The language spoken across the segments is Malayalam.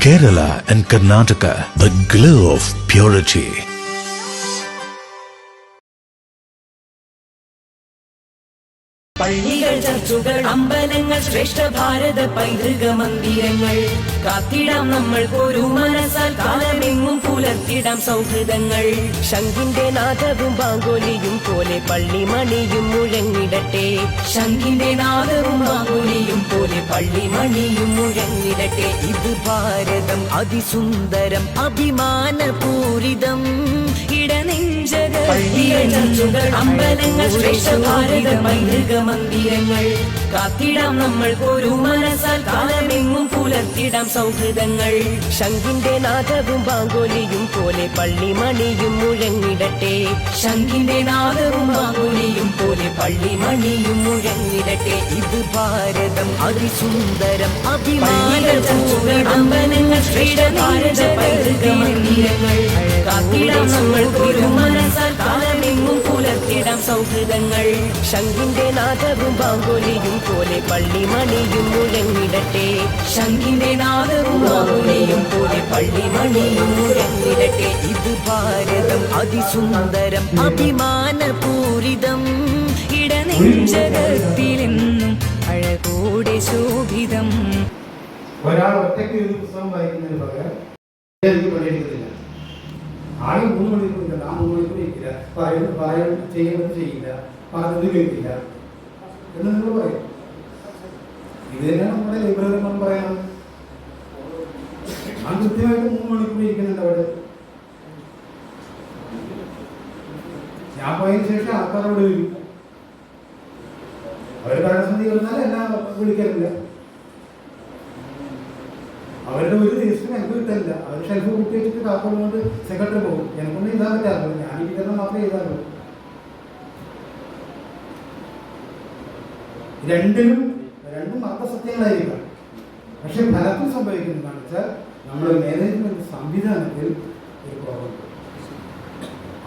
Kerala and Karnataka, the glow of purity. പള്ളികൾ ചർച്ചുകൾ അമ്പലങ്ങൾ ശ്രേഷ്ഠ ഭാരത പൈതൃക മന്ദിരങ്ങൾ കാത്തിടാം നമ്മൾ ഒരു മനസ്സാൽ കാലമെങ്ങും പുലർത്തിടാം സൗഹൃദങ്ങൾ ശംഖിന്റെ നാദവും ബാങ്കോലിയും പോലെ പള്ളിമണിയും മുഴങ്ങിടട്ടെ ശംഖിന്റെ നാദവും ബാങ്കോലിയും പോലെ പള്ളിമണിയും മുഴങ്ങിടട്ടെ ഇത് ഭാരതം അതിസുന്ദരം അഭിമാനപൂരിതം ഇടനെഞ്ചകൾ പള്ളികൾ ചർച്ചുകൾ അമ്പലങ്ങൾ ശ്രേഷ്ഠ ഭാരത പൈതൃക മന്ദിരങ്ങൾ കാത്തിടാം നമ്മൾ ഒരു മനസ്സാൽ കാലമെങ്ങും പുലർത്തിടാം സൗഹൃദങ്ങൾ ശംഖിന്റെ നാദവും ബാങ്കോലിയും പോലെ പള്ളിമണിയും മുഴങ്ങിടട്ടെ ശംഖിന്റെ നാദവും ബാങ്കോലിയും പോലെ പള്ളിമണിയും മുഴങ്ങിടട്ടെ ഇത് ഭാരതം അതിസുന്ദരം അഭിമാനപൂരിതം അമ്പലങ്ങൾ ശ്രേഷ്ഠ ഭാരത പൈതൃക മന്ദിരങ്ങൾ കാത്തിടാം നമ്മൾ ഒരു മനസ്സാൽ കാലമെങ്ങും പുലർത്തിടാം സൗഹൃദങ്ങൾ ശംഖിന്റെ നാദവും ബാങ്കോലിയും പോലെ പള്ളിമണിയും മുഴങ്ങിടട്ടെ ശംഖിന്റെ നാദവും ബാങ്കോലിയും പോലെ പള്ളിമണിയും മുഴങ്ങിടട്ടെ ഇത് ഭാരതം അതിസുന്ദരം അഭിമാനപൂരിതം ഇടനെഞ്ചകത്തിലെന്നും അഴകോടെ ശോഭിതം. ഒരാൾ ഒറ്റയ്ക്ക് ഒരു പുസ്തകം വായിക്കുന്നതിന് പകരം പണിയെടുക്കുന്നില്ല. ആളും 3 മണിക്കൂർ ആ 3 മണിക്കൂർ ഇരിക്കില്ല, ചെയ്യുന്നത് ചെയ്യില്ല, പറഞ്ഞത് കേൾക്കില്ല എന്ന് നിങ്ങൾ പറയും. ഇത് തന്നെയാണ് നമ്മുടെ ലൈബ്രറി നമ്മൾ പറയാം. ആ കൃത്യമായിട്ട് 3 മണിക്കൂർ ഇരിക്കുന്നുണ്ട് അവിടെ. ഞാൻ പോയതിനു ശേഷം ആൾക്കാരോട് വരും. അവർ ഭരണസമിതി വന്നാൽ എല്ലാം വിളിക്കാറില്ല. അവരുടെ ഒരു രജിസ്റ്റർ എനിക്ക് കിട്ടില്ല. അവർ ഷെൽഫ് കുട്ടി വെച്ചിട്ട് കാക്കോട് കൊണ്ട് സെക്രട്ടറി പോകും. എനിക്കൊന്നും എഴുതാൻ പറ്റാറില്ല. ഞാൻ ഈ വിതരണം മാത്രമേ എഴുതാറുള്ളൂ. രണ്ടും അർത്ഥസത്യങ്ങളായിരിക്കാം. പക്ഷെ ഫലത്തിൽ സംഭവിക്കുന്നതെന്ന് വെച്ചാൽ നമ്മുടെ മാനേജ്മെന്റ് സംവിധാനത്തിൽ ഒരു കുറവുണ്ട്.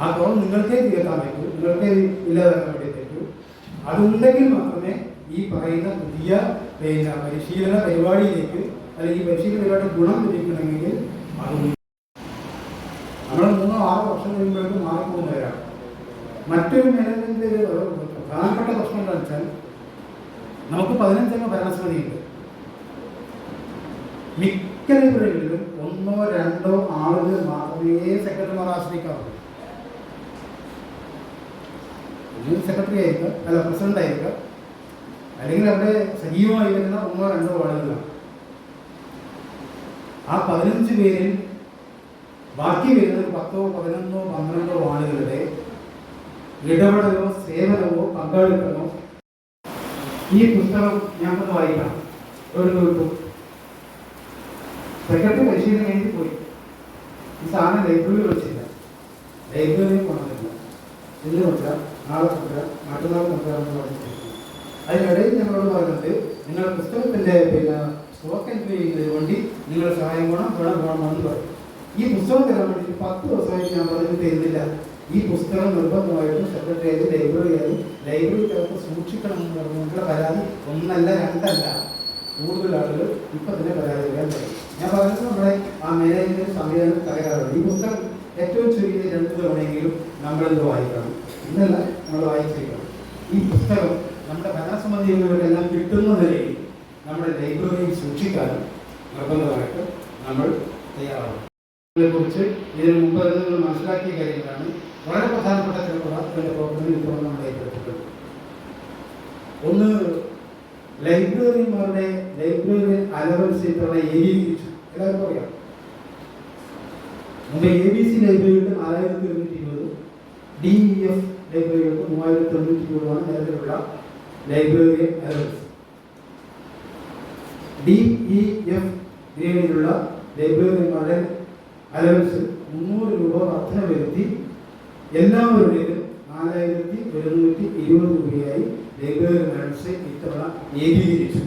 ആ കുറവ് നിങ്ങൾക്കേ തീർക്കാൻ പറ്റൂ, നിങ്ങൾക്കേ ഇല്ലാതാക്കാൻ വേണ്ടി പറ്റൂ. അതുണ്ടെങ്കിൽ മാത്രമേ ഈ പറയുന്ന പുതിയ പരിശീലന പരിപാടിയിലേക്ക് അല്ലെങ്കിൽ ഈ പരിശീലന പരിപാടി ഗുണം ലഭിക്കണമെങ്കിൽ അത് നമ്മൾ 3-6 വർഷം കഴിയുമ്പോഴേക്കും മാറിപ്പോകുന്നവരാണ്. മറ്റൊരു മാനേജ്മെന്റിന്റെ പ്രധാനപ്പെട്ട പ്രശ്നം എന്താണെന്ന് വെച്ചാൽ നമുക്ക് 15 അംഗ ഭരണസമിതിയുണ്ട്. മിക്ക ലൈബ്രറികളിലും 1-2 ആളുകൾ മാത്രമേ സെക്രട്ടറിമാർ ആശ്രയിക്കാറുള്ളൂ. സെക്രട്ടറി ആയിരിക്കുക, അല്ല പ്രസിഡന്റ് ആയിരിക്കുക, അല്ലെങ്കിൽ അവിടെ സജീവമായി വരുന്ന 1-2 ആളുകളാണ്. ആ 15 പേരിൽ ബാക്കി വരുന്നത് 10-11-12 ആളുകളുടെ ഇടപെടലോ സേവനമോ പങ്കാളിത്തമോ. ഈ പുസ്തകം ഞാൻ വായിക്കണം. സെക്രട്ടറി പരിശീലനം കഴിഞ്ഞ് പോയി. ഈ സാധനം ലൈബ്രറിയിൽ വെച്ചില്ല, ലൈബ്രറിയിൽ കൊണ്ടുവന്നില്ല. ഇന്ന് കൊണ്ടുവരാ, നാളെ കൊണ്ടുവരാ, മറ്റന്നാൾ കൊണ്ടുവരാമെന്ന് പറഞ്ഞിട്ട് അതിനിടയിൽ ഞങ്ങളോട് പറഞ്ഞിട്ട് നിങ്ങളുടെ പുസ്തകത്തിൻ്റെ സ്റ്റോക്ക് എൻട്രി ചെയ്യുന്നതിന് വേണ്ടി നിങ്ങളുടെ സഹായം വേണമെന്ന് പറയും. ഈ പുസ്തകം തരാൻ വേണ്ടി 10 ദിവസമായിട്ട് ഞാൻ പറഞ്ഞിട്ട് തരുന്നില്ല. ഈ പുസ്തകം നിർബന്ധമായിട്ടും സെക്രട്ടറിയായി ലൈബ്രറിക്കകത്ത് സൂക്ഷിക്കണമെന്ന് പറഞ്ഞുകൊണ്ടുള്ള പരാതി 1-2 കൂടുതൽ ആളുകൾ ഇപ്പം തന്നെ പരാതി വരാൻ പറയും. ഞാൻ പറഞ്ഞത് നമ്മുടെ ആ മാനേജ്മെന്റ് സംവിധാനം തകരാറുണ്ട്. ഈ പുസ്തകം ഏറ്റവും ചുരുങ്ങിയ 2 തവണയെങ്കിലും നമ്മളെന്ത് വായിക്കണം, ഇന്നല്ല നമ്മൾ വായിച്ചിരിക്കണം. ഈ പുസ്തകം നമ്മുടെ ഭരണസമിതികളിലെല്ലാം കിട്ടുന്ന നിലയിൽ നമ്മുടെ ലൈബ്രറിയിൽ സൂക്ഷിക്കാനും നിർബന്ധമായിട്ട് നമ്മൾ തയ്യാറാണ്. ഇതിനെക്കുറിച്ച് ഇതിനു മുമ്പ് നിങ്ങൾ മനസ്സിലാക്കിയ കാര്യങ്ങളാണ്. വളരെ പ്രധാനപ്പെട്ട ചില പ്രവർത്തനങ്ങൾ ഇപ്പോൾ നമ്മൾ ഏറ്റെടുത്തിട്ടുണ്ട്. ഒന്ന്, ലൈബ്രറിമാരുടെ ലൈബ്രറി അലവൻസ് ഇത്തവണ ഏകീകരിച്ചു. എല്ലാവർക്കും അറിയാം. മുമ്പ് ABC ലൈബ്രറികൾക്ക് 4220, DEF ലൈബ്രറികൾക്ക് 3092 നിലവിലുള്ള ലൈബ്രറി അലവൻസ്. DEF ഗ്രേഡിലുള്ള ലൈബ്രറിമാരുടെ അലവൻസ് 300 രൂപ വർധന വരുത്തി എല്ലാവരുടെയും 4120 രൂപയായി ലൈബ്രറി അലവൻസ് ഇത്തവണ ഏകീകരിച്ചു.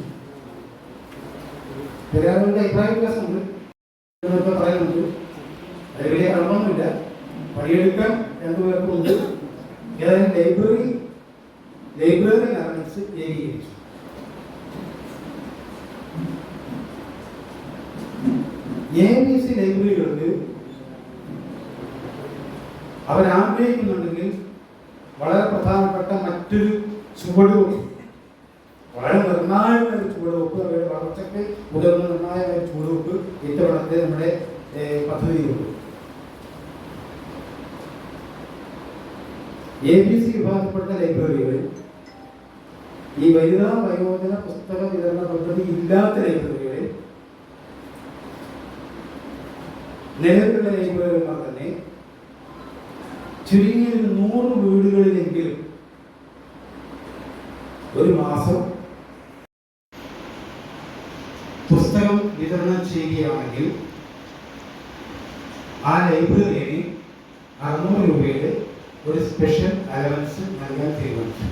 പെരാറുകളുടെ അഭിപ്രായ വ്യത്യാസമുണ്ട്, പറയുന്നുണ്ട്. അത് വലിയ കടമൊന്നുമില്ല, പണിയെടുക്കാൻ 2 പേർക്കുണ്ട്. ഏതായാലും ലൈബ്രറി അലവൻസ് ഏകീകരിച്ചു. ABC ലൈബ്രറികൾക്ക് അവരാഗ്രഹിക്കുന്നുണ്ടെങ്കിൽ വളരെ പ്രധാനപ്പെട്ട മറ്റൊരു ചുവടുവെപ്പ്, വളരെ നിർണായകമായ ഒരു ചുവടുവെപ്പ്, അവരുടെ വളർച്ചയ്ക്ക് ഉതകുന്ന നിർണായകമായ ചുവടുവെപ്പ് ഇത്തവണത്തെ നമ്മുടെ പദ്ധതിയിലുണ്ട്. ABC വിഭാഗത്തിൽപ്പെട്ട ലൈബ്രറികളിൽ ഈ വനിതാ വയോജന പുസ്തക വിതരണ പദ്ധതി ഇല്ലാത്ത ലൈബ്രറികളിൽ നിലവിലുള്ള ലൈബ്രറിമാർ തന്നെ ചുരുങ്ങിയൊരു 100 വീടുകളിലെങ്കിലും ഒരു മാസം പുസ്തകം വിതരണം ചെയ്യുകയാണെങ്കിൽ ആ ലൈബ്രറിയിൽ 600 രൂപയുടെ ഒരു സ്പെഷ്യൽ അലവൻസ് നൽകാൻ തീരുമാനിച്ചു.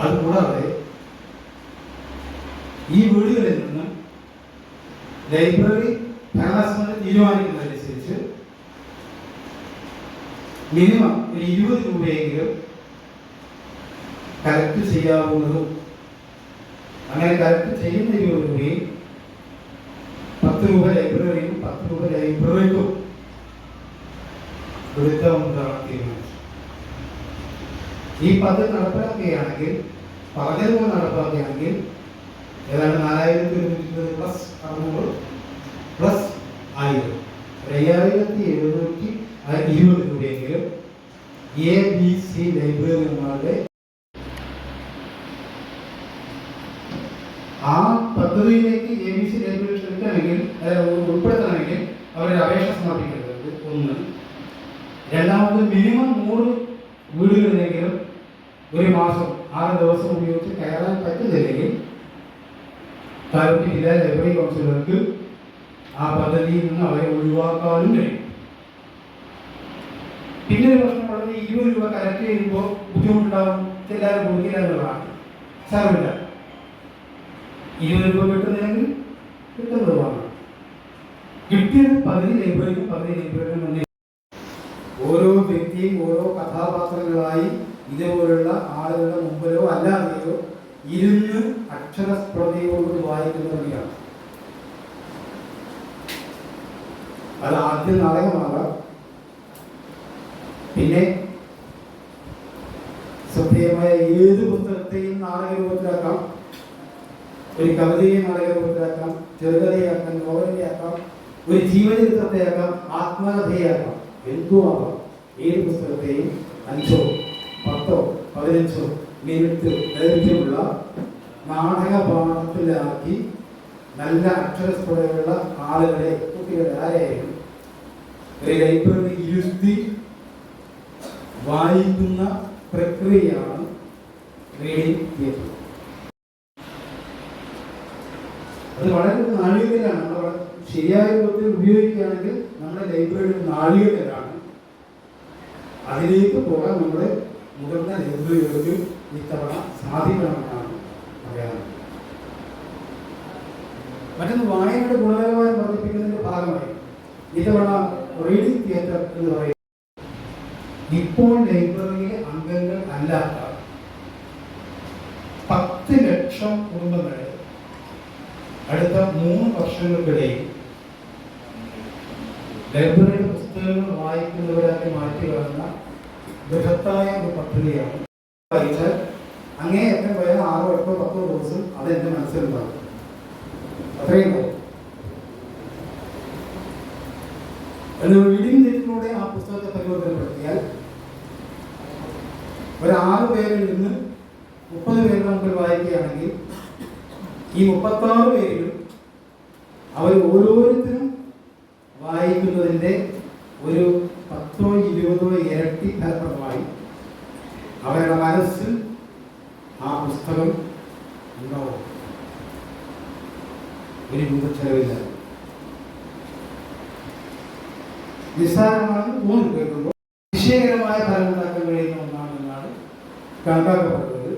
അതുകൂടാതെ ഈ വീടുകളിൽ നിന്ന് ലൈബ്രറി ഭരണസമിതി തീരുമാനിക്കുന്നതനുസരിച്ച് മിനിമം ഒരു 20 രൂപയെങ്കിലും കളക്ട് ചെയ്യാവുന്നതും, അങ്ങനെ കളക്ട് ചെയ്യുന്ന 20 രൂപയും 10 രൂപ ലൈബ്രറിയും 10 രൂപ ലൈബ്രറിക്കും കൊടുക്കാവുന്നതാണ് തീരുമാനിച്ചു. ഈ പദ്ധതി നടപ്പാക്കുകയാണെങ്കിൽ, പറഞ്ഞതുപോലെ നടപ്പാക്കുകയാണെങ്കിൽ ഏതാണ്ട് 4020 പ്ലസ് 600 പ്ലസ് 1000 5720 രൂപയെങ്കിലും ABC ലൈബ്രറിമാരുടെ ആ പദ്ധതിയിലേക്ക് ABC ലൈബ്രറി എടുക്കണമെങ്കിൽ, ഉൾപ്പെടുത്തണമെങ്കിൽ അവരുടെ അപേക്ഷ സമർപ്പിക്കേണ്ടത് ഒന്ന്. രണ്ടാമത് മിനിമം 100 വീടുകളിലെങ്കിലും ഒരു മാസം 6 ദിവസം ഉപയോഗിച്ച് കയറാൻ പറ്റുന്നില്ലെങ്കിൽ താലൂക്ക് ജില്ലാ ലൈബ്രറി കൗൺസിലർക്ക് ആ പദ്ധതിയിൽ നിന്ന് അവരെ ഒഴിവാക്കാനും കഴിയും. പിന്നെ ഒരു പ്രശ്നം വളരെ 20 രൂപ കളക്ട് ചെയ്യുമ്പോൾ ബുദ്ധിമുട്ടുണ്ടാവും, എല്ലാവരും കൊടുക്കില്ല എന്നുള്ളതാണ്. സാരമില്ല, 20 രൂപ കിട്ടുന്നില്ലെങ്കിൽ കിട്ടുന്നത് വാങ്ങണം. കിട്ടിയത് 10 ലൈബ്രറിക്കും 10 ലൈബ്രറിക്കും ഓരോ വ്യക്തിയും ഓരോ കഥാപാത്രങ്ങളായി ഇതുപോലുള്ള ആളുകളുടെ മുമ്പിലോ അല്ലാതെയോ ഇരുന്ന് അക്ഷരസ്ഫുടതയോട് വായിക്കുന്നവരെയാണ്. അത് ആദ്യം നാടകമാകാം, പിന്നെ ശ്രദ്ധേയമായ ഏത് പുസ്തകത്തെയും നാടക രൂപത്തിലാക്കാം, ഒരു കവിതയെ നാടക രൂപത്തിലാക്കാം, ചെറുകഥയാക്കാം, നോവലയാക്കാം, ഒരു ജീവചരിത്രത്തെയാക്കാം, ആത്മകഥയാക്കാം, എന്തും ആകാം. ഏത് പുസ്തകത്തെയും 5, 10, 15 മിനിറ്റ് ദൈർഘ്യമുള്ള നാടക പാഠത്തിലാക്കി നല്ല അക്ഷരസ്ഫുടതയുള്ള ആളുകളെ, കുട്ടികളെ ആരെയും ഒരു ലൈബ്രറി ഇരുത്തി വായിക്കുന്ന പ്രക്രിയയാണ് റീഡിംഗ് തിയേറ്റർ. അത് വളരെ നാഴികയിലാണ്. നമ്മൾ ശരിയായ രൂപത്തിൽ ഉപയോഗിക്കുകയാണെങ്കിൽ നമ്മുടെ ലൈബ്രറി നാഴികയിലാണ്. അതിലേക്ക് പോകാൻ നമ്മുടെ മുതിർന്ന ലൈബ്രറികൾക്ക് ഇത്തവണ സാധിക്കണമെന്നാണ് പറയാനുള്ളത്. മറ്റൊന്ന്, വായനയുടെ ഗുണനിലവാരം വർദ്ധിപ്പിക്കുന്നതിന്റെ ഭാഗമായി ഇത്തവണ റീഡിംഗ് തിയേറ്റർ എന്ന് പറയുന്നത് ഇപ്പോൾ ലൈബ്രറിയിലെ അംഗങ്ങൾ അല്ലാത്ത 10 ലക്ഷം കുടുംബങ്ങളെ അടുത്ത 3 വർഷങ്ങൾക്കിടയിൽ ലൈബ്രറിയുടെ പുസ്തകങ്ങൾ വായിക്കുന്നവരാക്കി മാറ്റുകയെന്ന ബൃഹത്തായ ഒരു പദ്ധതിയാണ്. വായിച്ചാൽ അങ്ങേയറ്റം പോയാൽ 6, 8, 10 ദിവസം അതെന്റെ മനസ്സിലുണ്ടാകും. അത്രയും റീഡിംഗ് തിയേറ്ററിലൂടെ ആ പുസ്തകത്തെ പരിവർത്തനപ്പെടുത്തിയാൽ ഒരു 6 പേരിൽ നിന്ന് 30 പേരുടെ മുമ്പിൽ വായിക്കുകയാണെങ്കിൽ ഈ 36 പേരിലും അവർ ഓരോരുത്തരും വായിക്കുന്നതിൻ്റെ ഒരു 10, 20 ഇരട്ടി ഫലപ്രദമായി അവരുടെ മനസ്സിൽ ആ പുസ്തകം ഉണ്ടാവും. ഒരു രൂപ ചെലവില്ല. നിസ്സാരമാണ് തോന്നി കേൾക്കുമ്പോൾ വിജയകരമായ ഫലം ഉണ്ടാക്കാൻ കഴിയുന്ന ഒന്നാണെന്നാണ് കണക്കാക്കപ്പെടുന്നത്.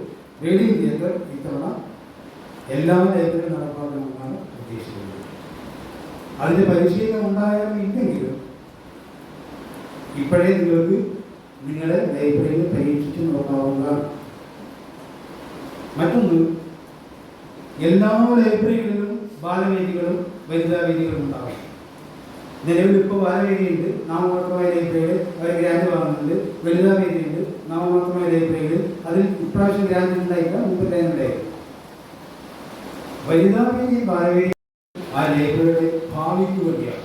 റീഡിംഗ് തിയേറ്റർ ഇത്തവണ എല്ലാ ലൈബ്രറിയും നടപ്പാക്കണമെന്നാണ് ഉദ്ദേശിക്കുന്നത്. അതിന്റെ പരിശീലനം ഉണ്ടായാലും ഇല്ലെങ്കിലും ഇപ്പോഴേ നിങ്ങൾക്ക് നിങ്ങളുടെ ലൈബ്രറിയിൽ പരീക്ഷിച്ച് നോക്കാവുന്നതാണ്. മറ്റൊന്ന്, എല്ലാ ലൈബ്രറികളിലും ബാലവേദികളും വനിതാ വേദികളും ഉണ്ടാകും. നിലവിൽ ഇപ്പോൾ ബാലവേദിയുണ്ട്, നാമമാത്രമായ ലൈബ്രറിയിൽ അവർ ഗ്രാൻഡ് വാങ്ങുന്നുണ്ട്. വനിതാ വേദിയുണ്ട്, നാമമാത്രമായ ലൈബ്രറിയിൽ അതിൽ ഇപ്രാവശ്യം ഗ്രാൻഡ് ഉണ്ടായില്ല, മുമ്പ് ഉണ്ടായിരുന്നു. വനിതാ വേദി ബാലവേദി ആ ലൈബ്രറിയുടെ ഭാവിക്ക് വേണ്ടിയാണ്.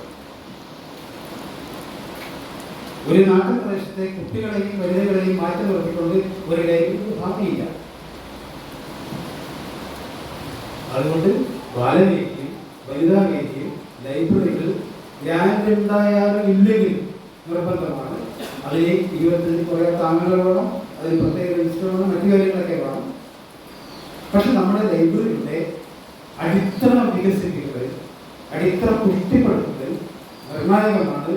ഒരു നാട്ടിൻ പ്രദേശത്തെ കുട്ടികളെയും വനിതകളെയും മാറ്റി നിർത്തിക്കൊണ്ട് ഒരു ലൈബ്രറിക്ക് ഭാവിയില്ല. അതുകൊണ്ട് ബാലവേദിയും വനിതാ വേദിയും ലൈബ്രറികൾ ഗ്രാൻഡ് ഉണ്ടായാലും ഇല്ലെങ്കിലും നിർബന്ധമാണ്. അതിൽ 25 കുറേ താങ്ങുകൾ വേണം, അതിന് പ്രത്യേക രജിസ്റ്റർ വേണം, മറ്റു കാര്യങ്ങളൊക്കെ വേണം. പക്ഷെ നമ്മുടെ ലൈബ്രറിയുടെ അടിത്തറ വികസിപ്പിക്കൽ, അടിത്തറ പുഷ്ടിപ്പെടുത്തൽ നിർണായകമാണ്.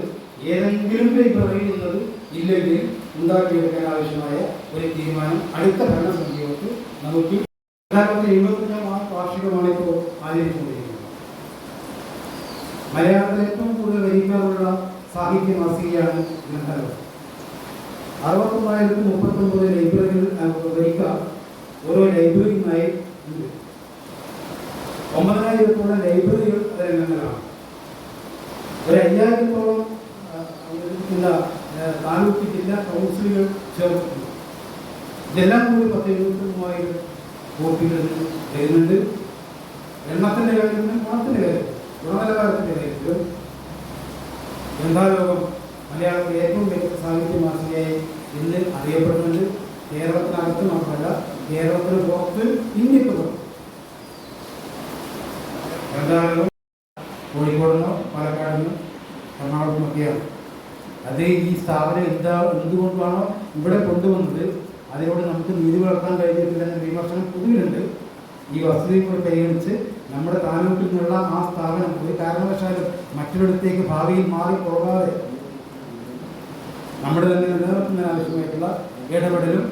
ഏതെങ്കിലും ലൈബ്രറിയിൽ നിന്നത് ഇല്ലെങ്കിൽ ഉണ്ടാക്കിയെടുക്കാൻ ആവശ്യമായ ഒരു തീരുമാനം അടുത്ത ഭരണസമിതികൾക്ക് നമുക്ക് 75ാം വാർഷികമാണ് ഇപ്പോൾ ആചരിച്ചുകൊണ്ടിരിക്കുന്നത്. മലയാളത്തിൽ ഏറ്റവും കൂടുതൽ വരിക്കാറുള്ള സാഹിത്യ മാസികയാണ് ഗ്രന്ഥങ്ങൾ. 69,039 ലൈബ്രറികൾ വരിക്കാർ ഓരോ ലൈബ്രറിയുമായി ഉണ്ട്. 9,000-ഓളം ലൈബ്രറികൾ ഗ്രന്ഥങ്ങളാണ്. ഒരു 5,000-ഓളം താലൂക്ക് ജില്ലാ കൗൺസിലുകൾ ചേർത്തിട്ടുണ്ട്. ഇതെല്ലാം കൂടി 10,73,000 കോപ്പികൾ വരുന്നുണ്ട്. എണ്ണത്തിൻ്റെ കാര്യത്തിലും ഗുണത്തിൻ്റെ കാര്യത്തിലും ഗുണനിലവാരത്തിൻ്റെ കാര്യത്തിലും ഗ്രന്ഥാലോകം മലയാളത്തിലെ ഏറ്റവും മികച്ച സാഹിത്യ മാസികയായി ഇന്ന് അറിയപ്പെടുന്നുണ്ട്. കേരളത്തിനകത്ത് മാത്രമല്ല, കേരളത്തിന് പുറത്ത്, ഇന്ത്യക്ക് പുറത്ത് ഗ്രന്ഥാലോകം കോഴിക്കോടിനോ പാലക്കാടിനോ എറണാകുളത്തുമൊക്കെയാണ്. അത് ഈ സ്ഥാപനം എന്തുകൊണ്ടാണോ ഇവിടെ കൊണ്ടുവന്നത് അതിനോട് നമുക്ക് നീതി വളർത്താൻ കഴിഞ്ഞിട്ടില്ലെന്ന വിമർശനം പൊതുവിലുണ്ട്. ഈ വസ്തുതയും കൂടെ പരിഗണിച്ച് നമ്മുടെ താലൂക്കിൽ നിന്നുള്ള ആ സ്ഥാപനം ഒരു കാരണവശാലും മറ്റൊരിടത്തേക്ക് ഭാവിയിൽ മാറിപ്പോകാതെ നമ്മുടെ തന്നെ നിലനിർത്തുന്നതിന് ആവശ്യമായിട്ടുള്ള ഇടപെടലും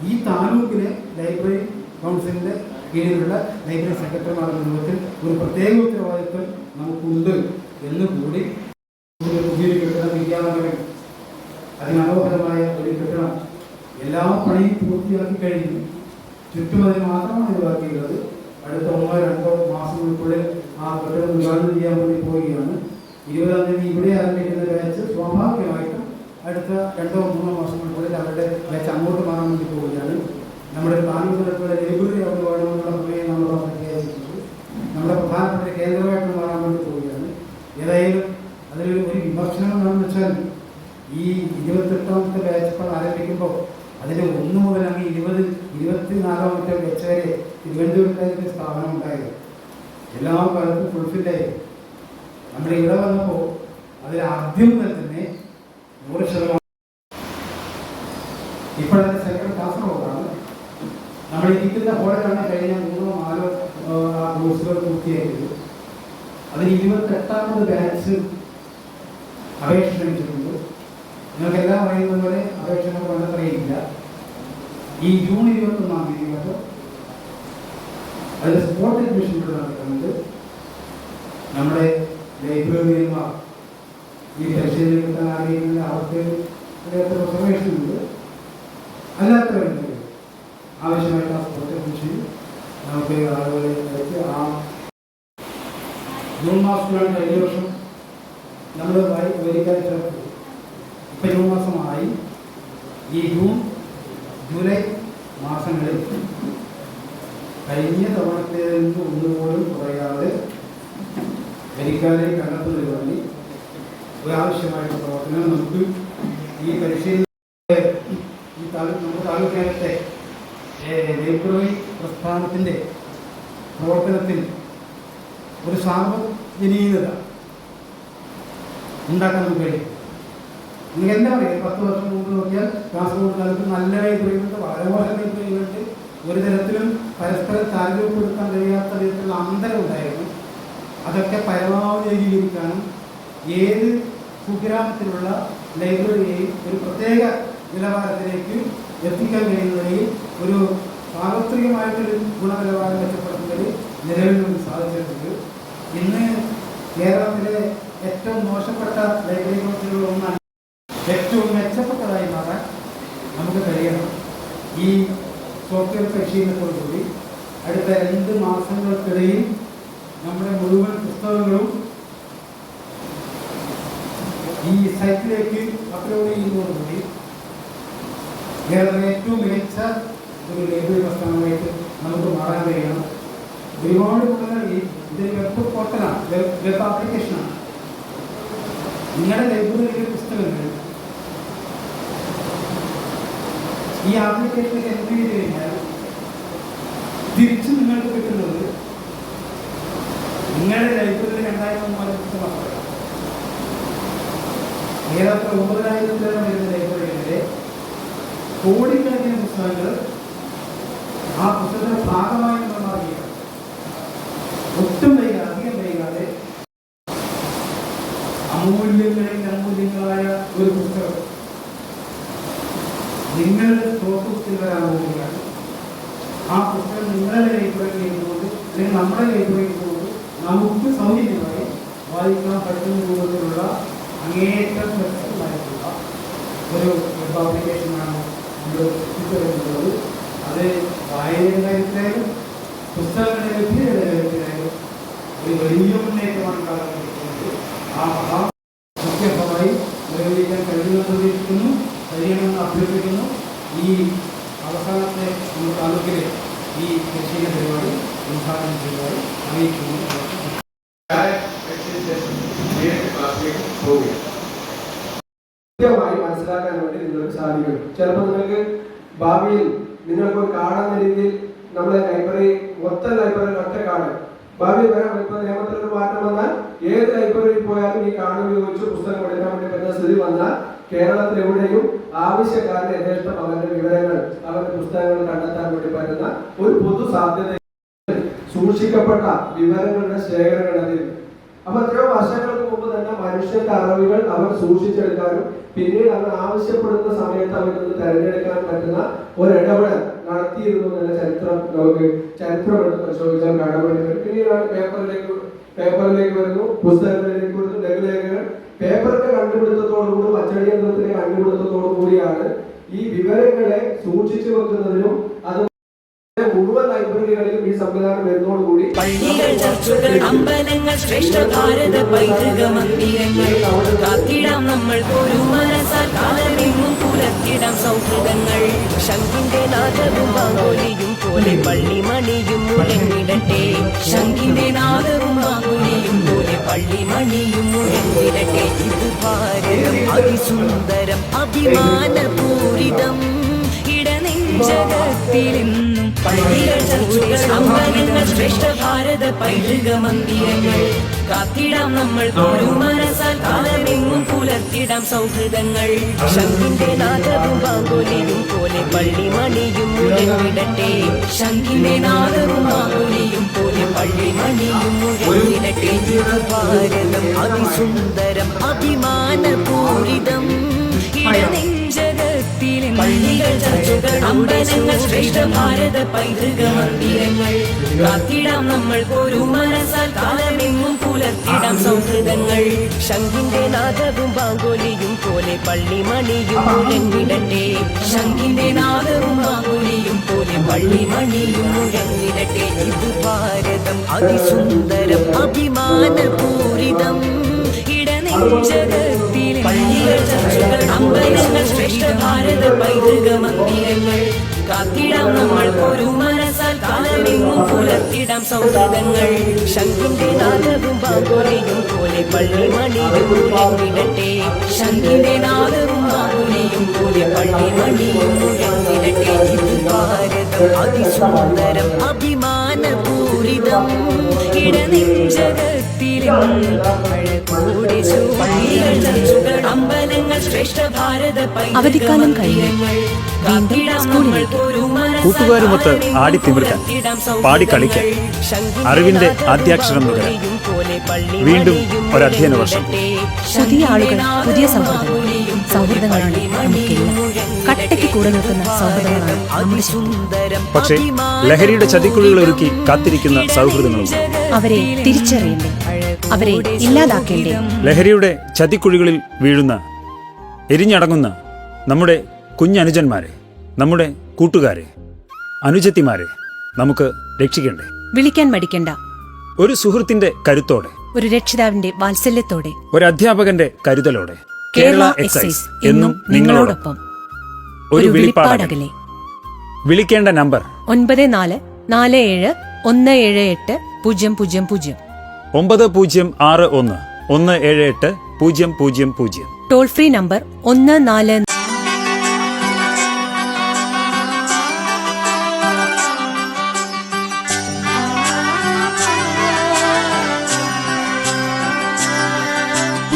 ഈ താലൂക്കിലെ ലൈബ്രറി കൗൺസിലിൻ്റെ കീഴിലുള്ള ലൈബ്രറി സെക്രട്ടറിമാരുടെ രൂപത്തിൽ ഒരു പ്രത്യേക ഉത്തരവാദിത്വം നമുക്കുണ്ട് എന്ന് കൂടി പുതിയൊരു കെട്ടിടം വിദ്യാലയം അതിമനോഹരമായ ഒരു കെട്ടിടം എല്ലാ പണിയും പൂർത്തിയാക്കി കഴിഞ്ഞു. ചുറ്റുമതിന് മാത്രമാണ് ഇത് ബാക്കിയുള്ളത്. അടുത്ത 1-2 മാസങ്ങൾക്കുള്ളിൽ ആ കെട്ടിടം ഉദ്ഘാടനം ചെയ്യാൻ വേണ്ടി പോവുകയാണ്. 20-ാം തീയതി ഇവിടെ ആരംഭിക്കുന്ന ബാച്ച് സ്വാഭാവികമായിട്ടും അടുത്ത 2-3 മാസങ്ങൾക്കുള്ളിൽ അവരുടെ ബാച്ച് അങ്ങോട്ട് മാറാൻ വേണ്ടി പോവുകയാണ്. നമ്മുടെ താലൂക്കിലുള്ള ലൈബ്രറി അവിടെ വേണമെന്നുള്ള പ്രമേയം നമ്മൾ പ്രഖ്യാപിച്ചിട്ടുണ്ട്. നമ്മുടെ പ്രധാനപ്പെട്ട കേന്ദ്രമായിട്ട് മാറാൻ വേണ്ടി പോവുകയാണ്. ഏതായാലും അതിലൊരു വിമർശനം എന്താണെന്ന് വെച്ചാൽ ഈ 28ാമത്തെ ബാച്ച് ആരംഭിക്കുമ്പോൾ അതിൻ്റെ 1 മുതൽ അങ്ങ് 24ാമത്തെ ബാച്ച് വരെ തിരുവനന്തപുരത്തായിട്ട് സ്ഥാപനം ഉണ്ടായത്. എല്ലാ കാലത്തും ഫുൾഫില്ലായി. നമ്മുടെ ഇവിടെ വന്നപ്പോൾ അതിൽ ആദ്യം മുതൽ തന്നെ 100%. ഇപ്പോഴത്തെ സെക്രട്ടറി കാസർഗോഡാണ്. നമ്മൾ ഇരിക്കുന്ന ഹോളിലാണ് കഴിഞ്ഞ 3-4 കോഴ്സുകൾ പൂർത്തിയാക്കിയത്. അതിൽ 28ാമത് ബാച്ച് അപേക്ഷ ക്ഷണിച്ചിട്ടുണ്ട്. നിങ്ങൾക്കെല്ലാം അറിയുന്ന പോലെ അപേക്ഷകൾ വന്നറിയില്ല. ഈ ജൂൺ 21-ാം തീയതി കേട്ടോ അതിൽ സ്പോട്ട് അഡ്മിഷൻ ഇവിടെ നടക്കുന്നുണ്ട്. നമ്മുടെ ലൈബ്രറിയന്മാർ ഈ പരിശീലനം കിട്ടാൻ ആഗ്രഹിക്കുന്ന അവർക്ക് റിസർവേഷൻ ഉണ്ട്. അല്ലാത്തവരുണ്ടെങ്കിൽ ആവശ്യമായിട്ട് ആ സ്പോട്ട് അഡ്മിഷൻ നമുക്ക് ആളുകളെ വെച്ച് ആ ജൂൺ മാസത്തിലാണ് കഴിഞ്ഞ വർഷം നമ്മൾ വരിക്കാൻ ചേർത്ത്. ഇപ്പം ജൂൺ മാസമായി. ഈ ജൂൺ ജൂലൈ മാസങ്ങളിൽ കഴിഞ്ഞ തവണത്തേതിൽ നിന്ന് ഒന്നുപോലും കുറയാതെ വരിക്കാരെ കണ്ടെത്തുന്നതിന് വേണ്ടി ഒരാവശ്യമായിട്ടുള്ള പ്രവർത്തനം നമുക്ക് ഈ പരിശീലന നമ്മുടെ താലൂക്കിനകത്തെ ലൈബ്രറി പ്രസ്ഥാനത്തിൻ്റെ പ്രവർത്തനത്തിൽ ഒരു സാർവജനീയത ഉണ്ടാക്കാൻ നമുക്ക് കഴിയും. നിങ്ങൾക്ക് എന്താ പറയുക, 10 വർഷം മുമ്പ് നോക്കിയാൽ കാസർഗോഡ് താലൂക്ക് നല്ല ലൈബ്രറികളുണ്ട്, വളരെ മോശം ലൈബ്രറികളുണ്ട്. ഒരു തരത്തിലും പരസ്പരം താരതമ്യപ്പെടുത്താൻ കഴിയാത്ത വിധത്തിലുള്ള അന്തരം ഉണ്ടായിരുന്നു. അതൊക്കെ പരമാവധി ഏകീകരിക്കാനും ഏത് കുഗ്രാമത്തിലുള്ള ലൈബ്രറിയെയും ഒരു പ്രത്യേക നിലവാരത്തിലേക്ക് എത്തിക്കാൻ കഴിയുന്നതിൽ ഒരു സാർവത്രികമായിട്ടൊരു ഗുണനിലവാരം മെച്ചപ്പെടുത്തുന്നതിൽ നിലവിൽ നമുക്ക് സാധിച്ചിട്ടുണ്ട്. ഇന്ന് കേരളത്തിലെ ഏറ്റവും മോശപ്പെട്ട ലൈബ്രറി കൗൺസിലുകളിൽ ഒന്നാണ് ഏറ്റവും മെച്ചപ്പെട്ടതായി മാറാൻ നമുക്ക് കഴിയണം. ഈ സോഫ്റ്റ്വെയർ പരിശീലനത്തോടുകൂടി അടുത്ത 2 മാസങ്ങൾക്കിടയിൽ നമ്മുടെ മുഴുവൻ പുസ്തകങ്ങളും ഈ സൈറ്റിലേക്ക് അപ്ലോഡ് ചെയ്യുന്നതോടുകൂടി കേരളത്തിലെ ഏറ്റവും മികച്ച ഒരു ലൈബ്രറി പ്രസ്ഥാനമായിട്ട് നമുക്ക് മാറാൻ കഴിയണം. ഒരുപാട് കുട്ടികൾ ഇതൊരു വെബ് പോർട്ടലാണ്, വെബ് ആപ്ലിക്കേഷനാണ്. നിങ്ങളുടെ ലൈബ്രറിയിലെ പുസ്തകങ്ങൾ ഈ ആപ്ലിക്കേഷനിൽ എൻട്രി ചെയ്ത് കഴിഞ്ഞാൽ തിരിച്ച് നിങ്ങൾക്ക് കിട്ടുന്നത് നിങ്ങളുടെ ലൈബ്രറിയിൽ 2000 പുസ്തകമാണ്. കേരളത്തിൽ 9000 വരുന്ന ലൈബ്രറികളിലെ കോടിക്കണക്കിന് പുസ്തകങ്ങൾ ആ പുസ്തകത്തിന്റെ ഭാഗമായി നമ്മൾ അറിയുക. ഒട്ടും വൈകാതെ, അധികം വൈകാതെ അമൂല്യങ്ങളായ ഒരു പുസ്തകം നിങ്ങളുടെ സ്റ്റോക്ക് വരാൻ പോവുകയാണ്. ആ പുസ്തകം നിങ്ങളുടെ ലൈബ്രറിയിൽ ഇരുന്നുകൊണ്ട് അല്ലെങ്കിൽ നമ്മുടെ ലൈബ്രറിയിൽ ഇരുന്നുകൊണ്ട് നമുക്ക് സൗജന്യമായി വായിക്കാൻ പറ്റുന്ന രൂപത്തിലുള്ള അങ്ങേയറ്റം പ്രശസ്തമായിട്ടുള്ള ഒരു വെബ് ആപ്ലിക്കേഷനാണ് നമ്മൾ സൃഷ്ടിച്ചിട്ടുള്ളത്. അത് വായനയുടെ കാര്യത്തിലായാലും പുസ്തകങ്ങളുടെ ലഭ്യതയുടെ കാര്യത്തിലായാലും ഒരു വലിയ മുന്നേറ്റമാണ് കാലഘട്ടത്തിലേക്ക് ആ മുഖ്യമായി നിർവഹിക്കാൻ കഴിയുമെന്ന് പ്രതീക്ഷിക്കുന്നു, കഴിയണമെന്ന് അഭ്യർത്ഥിക്കുന്നു. ഈ അവസാനത്തെ നമ്മുടെ താലൂക്കിലെ ഈ പരിശീലന പരിപാടി ഉദ്ഘാടനം ചെയ്തതായി അറിയിക്കുന്നു. കൃത്യമായി മനസ്സിലാക്കാൻ വേണ്ടി നിങ്ങൾക്ക് സാധിക്കും. ചിലപ്പോൾ നിങ്ങൾക്ക് ഭാവിയിൽ നിങ്ങൾക്ക് കാണുന്ന രീതിയിൽ നമ്മുടെ ലൈബ്രറി മൊത്തം ലൈബ്രറി ഒറ്റ കാണും. ഭാവിയിൽ വരാൻ ഇപ്പോൾ നിയമത്തിലൊരു മാറ്റം വന്നാൽ ഏത് ലൈബ്രറിയിൽ പോയാലും ഈ കാണും ഉപയോഗിച്ച് പുസ്തകം എടുക്കാൻ വേണ്ടി പറ്റുന്ന സ്ഥിതി വന്നാൽ കേരളത്തിൽ എവിടെയും ആവശ്യക്കാരുടെ യഥേഷ്ടം അവരുടെ വിവരങ്ങൾ അവരുടെ പുസ്തകങ്ങൾ കണ്ടെത്താൻ വേണ്ടി പറ്റുന്ന ഒരു പൊതു സാധ്യത സൂക്ഷിക്കപ്പെട്ട വിവരങ്ങളുടെ ശേഖരങ്ങളിൽ. അപ്പൊ എത്രയോ വർഷങ്ങൾക്ക് മുമ്പ് തന്നെ മനുഷ്യന്റെ അറിവുകൾ അവർ സൂക്ഷിച്ചെടുക്കാനും പിന്നീട് അവർ ആവശ്യപ്പെടുന്ന സമയത്ത് അവർക്ക് തെരഞ്ഞെടുക്കാൻ പറ്റുന്ന ഒരിടപെടൽ നടത്തിയിരുന്നു എന്നുള്ള ചരിത്രം നമുക്ക് ചരിത്രമെടുത്ത് പരിശോധിച്ചാൽ കാണാൻ വേണ്ടി വരും. പിന്നീടാണ് പേപ്പറിലേക്ക് വരുന്നു, പുസ്തകങ്ങളിലേക്ക് വരുന്നു, ലഘുലേഖകൾ. പേപ്പറിന്റെ കണ്ടുപിടുത്തത്തോടുകൂടി അച്ചടി യന്ത്രത്തിന്റെ കണ്ടുപിടുത്തത്തോടു കൂടിയാണ് ഈ വിവരങ്ങളെ സൂക്ഷിച്ചു വെക്കുന്നതിനും അത് മുഴുവൻ ലൈബ്രറികളിലും ഈ സംവിധാനം വരുന്നതോടുകൂടി പള്ളികൾ, ചർച്ചുകൾ, അമ്പലങ്ങൾ, ശ്രേഷ്ഠ ഭാരത പൈതൃക മന്ദിരങ്ങൾ കാത്തിടാം നമ്മൾ ഒരു മനസ്സാൽ കാലമെങ്ങും പുലർത്തിടാം സൗഹൃദങ്ങൾ. ശംഖിന്റെ നാദവും മാങ്കൊലിയും പോലെ പള്ളിമണിയും മുഴങ്ങിടട്ടെ. ശംഖിന്റെ നാദവും മാങ്കൊലിയും പോലെ പള്ളിമണിയും മുഴങ്ങിടട്ടെ. ഇത് ഭാരതം അതിസുന്ദരം അഭിമാനപൂരിതം ഇടനെഞ്ചകത്തിലെന്നും പള്ളികൾ, ചർച്ചുകൾ, അമ്പലങ്ങൾ, ശ്രേഷ്ഠ ഭാരത പൈതൃക മന്ദിരങ്ങൾ കാത്തിടാം നമ്മൾ ഒരു മനസ്സാൽ കാലമെങ്ങും പുലർത്തിടാം സൗഹൃദങ്ങൾ. ശംഖിന്റെ നാദവും മാങ്കൊലിയും പോലെ പള്ളിമണിയും മുഴങ്ങിടട്ടെ. ശംഖിന്റെ നാദവും മാങ്കൊലിയും പോലെ പള്ളിമണിയും മുഴങ്ങിടട്ടെ. ഭാരതം അതിസുന്ദരം അഭിമാനപൂരിതം ഇടനെഞ്ചകത്തിലെ പള്ളികൾ, ചർച്ചുകൾ, അമ്പലങ്ങൾ, ശ്രേഷ്ഠ ഭാരത പൈതൃക മന്ദിരങ്ങൾ കാത്തിടാം നമ്മൾ ഒരു മനസ്സാൽ കാലമെങ്ങും പുലർത്തിടാം സൗഹൃദങ്ങൾ. ശംഖിന്റെ നാദവും മാങ്കൊലിയും പോലെ പള്ളിമണിയും മുഴങ്ങിടട്ടെ. ശംഖിന്റെ നാദവും മാങ്കൊലിയും പോലെ പള്ളിമണിയും മുഴങ്ങിടട്ടെ. ഇത് ഭാരതം അതിസുന്ദരം അഭിമാനപൂരിതം ഇടനെഞ്ചകത്തിലെ പള്ളികൾ, ചർച്ചുകൾ, അമ്പലങ്ങൾ, ശ്രേഷ്ഠ ഭാരത പൈതൃക മന്ദിരങ്ങൾ കാത്തിടാം നമ്മൾ ഒരു മനസ്സാൽ കാലമെങ്ങും പുലർത്തിടാം സൗഹൃദങ്ങൾ. ശംഖിന്റെ നാദവും മാങ്കൊലിയും പോലെ പള്ളിമണിയും മുഴങ്ങിടട്ടെ. ശംഖിന്റെ നാദവും മാങ്കൊലിയും പോലെ പള്ളിമണിയും മുഴങ്ങിടട്ടെ. ഇത് ഭാരതം അതിസുന്ദരം അഭിമാനപൂരിതം ഇടനെഞ്ചകത്തിലെ പള്ളികൾ, ചർച്ചുകൾ, അമ്പലങ്ങൾ, ശ്രേഷ്ഠ ഭാരത അവധിക്കാലം കഴിഞ്ഞ് വീണ്ടും സ്കൂളിലേക്ക്. കൂട്ടുകാരുമൊത്ത് ആടിത്തിമിർക്കാൻ, പാടിക്കളിക്കാൻ, അറിവിന്റെ ആദ്യാക്ഷരം നുകരാൻ വീണ്ടും ഒരധ്യയന വർഷം. പുതിയ ആളുകൾ, പുതിയ സൗഹൃദങ്ങളാണ് നമുക്കെല്ലാം. കട്ടയ്ക്ക് കൂടെ നിൽക്കുന്ന സൗഹൃദങ്ങളാണ് നമ്മുടെ സുന്ദരം. പക്ഷേ ലഹരിയുടെ ചതിക്കുഴികൾ ഒരുക്കി കാത്തിരിക്കുന്ന സൗഹൃദങ്ങളും അവരെ തിരിച്ചറിയണ്ടേ, അവരെ ഇല്ലാതാക്കേണ്ടേ. ലഹരിയുടെ ചതിക്കുഴികളിൽ വീഴുന്ന, എരിഞ്ഞടങ്ങുന്ന നമ്മുടെ കുഞ്ഞനുജന്മാരെ, നമ്മുടെ കൂട്ടുകാരെ, അനുജത്തിമാരെ നമുക്ക് രക്ഷിക്കണ്ടേ. വിളിക്കാൻ മടിക്കണ്ട, ഒരു സുഹൃത്തിന്റെ കരുത്തോടെ, ഒരു രക്ഷിതാവിന്റെ വാത്സല്യത്തോടെ, ഒരു അധ്യാപകന്റെ കരുതലോടെ കേരള എക്സൈസ് എന്നും നിങ്ങളോടൊപ്പം. ഒരു ഒരു വിളിപ്പാടകലെ. വിളിക്കേണ്ട നമ്പർ 9447817000 9061 178 000. Toll free number 14.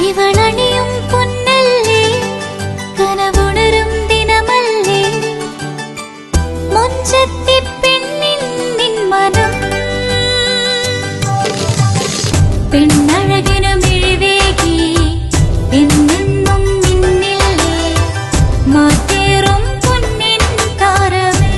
ഇവളണിയും പൊന്നല്ലേ കനവുണരും ദിനമല്ലേ മുഞ്ചത്തി പെണ്ണിൻ നിൻ മനം പെണ്ണഴകിനു മിഴിവേകി എന്നെന്നും മിന്നില്ലേ മാറ്റേറും പൊന്നിൻ താരമേ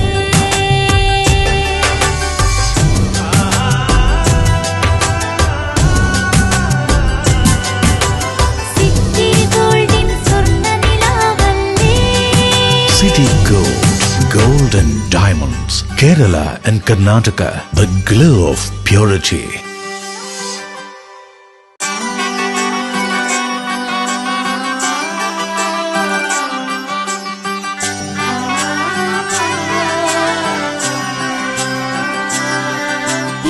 സിറ്റി ഗോൾഡിൻ സ്വർണ്ണനിലാവല്ലേ City Gold, Gold and Diamonds, Kerala and Karnataka, the glow of purity.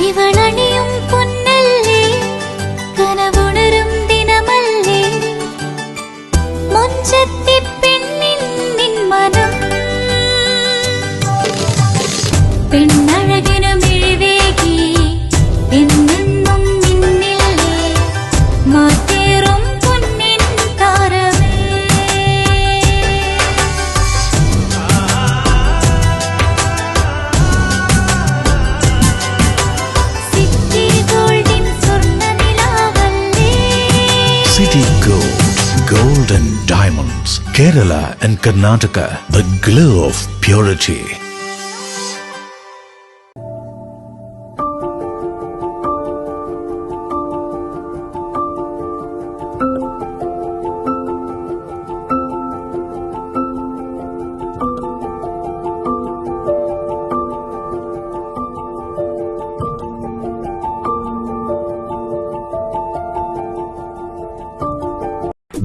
ഇവളണിയും പൊന്നല്ലേ കനവുണരും ദിനമല്ലേ മുഞ്ചത്തി പെണ്ണിൻ നിൻ മനം പെണ്ണഴകിനു മിഴിവേകി എന്നെന്നും മിന്നില്ലേ മാറ്റേറും പൊന്നിൻ താരമേ സിറ്റി ഗോൾഡിൻ സ്വർണ്ണനിലാവല്ലേ City Gold, Gold and Diamonds, Kerala and Karnataka, the glow of purity.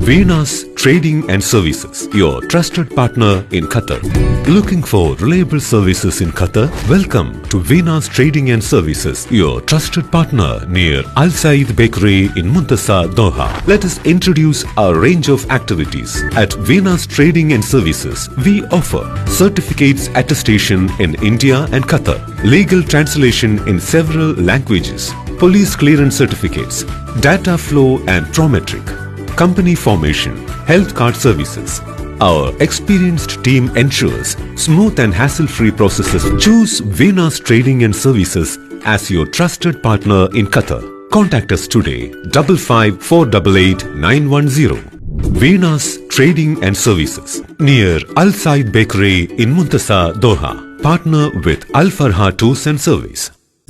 Venus Trading and Services, your trusted partner in Qatar. Looking for reliable services in Qatar? Welcome to Venus Trading and Services, your trusted partner near Al Said Bakery in Muntasa, Doha. Let us introduce our range of activities. At Venus Trading and Services, we offer certificates attestation in India and Qatar, legal translation in several languages, police clearance certificates, data flow and Prometric, company formation, health card services. Our experienced team ensures smooth and hassle-free processes. Choose Venus Trading and Services as your trusted partner in Qatar. Contact us today 55488910. Venus Trading and Services near Al Said Bakery in Muntasa, Doha. Partner with Al Farha Tours and Service.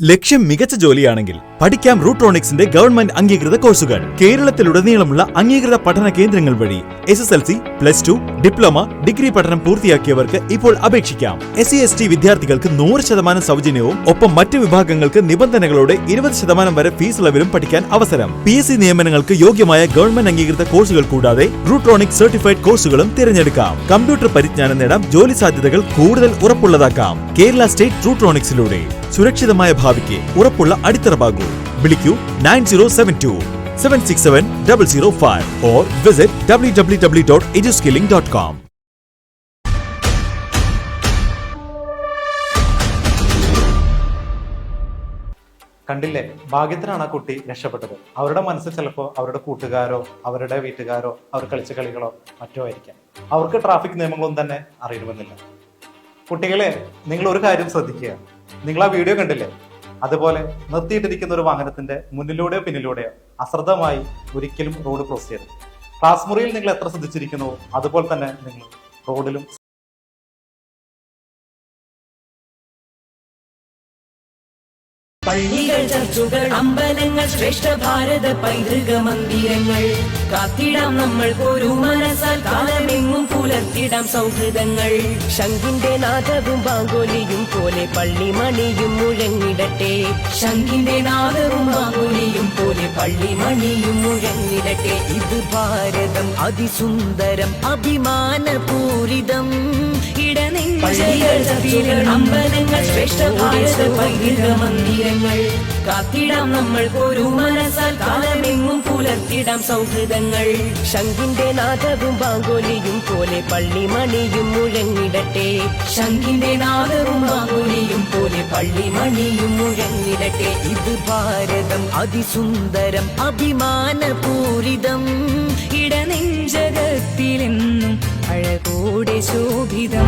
ലക്ഷ്യം മികച്ച ജോലിയാണെങ്കിൽ പഠിക്കാം റൂട്രോണിക്സിന്റെ ഗവൺമെന്റ് അംഗീകൃത കോഴ്സുകൾ. കേരളത്തിലുടനീളമുള്ള അംഗീകൃത പഠന കേന്ദ്രങ്ങൾ വഴി SSLC, +2, ഡിപ്ലോമ, ഡിഗ്രി പഠനം പൂർത്തിയാക്കിയവർക്ക് ഇപ്പോൾ അപേക്ഷിക്കാം. SC/ST വിദ്യാർത്ഥികൾക്ക് 100% സൗജന്യവും ഒപ്പം മറ്റ് വിഭാഗങ്ങൾക്ക് നിബന്ധനകളോടെ 20% വരെ ഫീസ് ഇളവിലും പഠിക്കാൻ അവസരം. PSC നിയമനങ്ങൾക്ക് യോഗ്യമായ ഗവൺമെന്റ് അംഗീകൃത കോഴ്സുകൾ കൂടാതെ റൂട്രോണിക്സ് സർട്ടിഫൈഡ് കോഴ്സുകളും തിരഞ്ഞെടുക്കാം. കമ്പ്യൂട്ടർ പരിജ്ഞാനം നേടാം, ജോലി സാധ്യതകൾ കൂടുതൽ ഉറപ്പുള്ളതാക്കാം. കേരള സ്റ്റേറ്റ് റൂട്രോണിക്സിലൂടെ സുരക്ഷിതമായ ഭാവിക്ക് ഉറപ്പുള്ള അടിത്തറവാകൂ. വിളിക്കൂ 9072-767-005 or visit www.eduskilling.com. കണ്ടില്ലേ, ഭാഗ്യത്തിനാണ് ആ കുട്ടി രക്ഷപ്പെട്ടത്. അവരുടെ മനസ്സിൽ ചിലപ്പോൾ അവരുടെ കൂട്ടുകാരോ അവരുടെ വീട്ടുകാരോ അവർ കളിച്ച കളികളോ മറ്റോ ആയിരിക്കാം. അവർക്ക് ട്രാഫിക് നിയമങ്ങളൊന്നും തന്നെ അറിയണമെന്നില്ല. കുട്ടികളെ, നിങ്ങൾ ഒരു കാര്യം ശ്രദ്ധിക്കുക. നിങ്ങൾ ആ വീഡിയോ കണ്ടില്ലേ? അതുപോലെ നിർത്തിയിട്ടിരിക്കുന്ന ഒരു വാഹനത്തിന്റെ മുന്നിലൂടെയോ പിന്നിലൂടെയോ അശ്രദ്ധമായി ഒരിക്കലും റോഡ് ക്രോസ് ചെയ്യരുത്. ക്ലാസ് മുറിയിൽ നിങ്ങൾ എത്ര ശ്രദ്ധിച്ചിരിക്കുന്നു അതുപോലെ തന്നെ നിങ്ങൾ റോഡിലും പള്ളികൾ, ചർച്ചുകൾ, അമ്പലങ്ങൾ, ശ്രേഷ്ഠ ഭാരത പൈതൃക മന്ദിരങ്ങൾ കാത്തിടാം നമ്മൾ ഒരു മനസ്സാൽ, കാലമെങ്ങും പുലർത്തിടാം സൗഹൃദങ്ങൾ. ശംഖിന്റെ നാദവും ബാങ്കോലിയും പോലെ പള്ളിമണിയും മുഴങ്ങിടട്ടെ. ശംഖിന്റെ നാദവും ബാങ്കോലിയും പോലെ പള്ളിമണിയും മുഴങ്ങിടട്ടെ. ഇത് ഭാരതം അതിസുന്ദരം അഭിമാനപൂരിതം. പള്ളികൾ, ചർച്ചുകൾ, അമ്പലങ്ങൾ, ശ്രേഷ്ഠ ഭാരത പൈതൃക മന്ദിരങ്ങൾ കാത്തിടാം നമ്മൾ ഒരു മനസ്സാൽ, കാലമെങ്ങും പുലർത്തിടാം സൗഹൃദങ്ങൾ. ശംഖിന്റെ നാദവും ബാങ്കോലിയും പോലെ പള്ളിമണിയും മുഴങ്ങിടട്ടെ. ശംഖിന്റെ നാദവും ബാങ്കോലിയും പോലെ പള്ളിമണിയും മുഴങ്ങിടട്ടെ. ഇത് ഭാരതം അതിസുന്ദരം അഭിമാനപൂരിതം. ഇടനെഞ്ചകത്തിലെന്നും അഴകോടെ ശോഭിതം.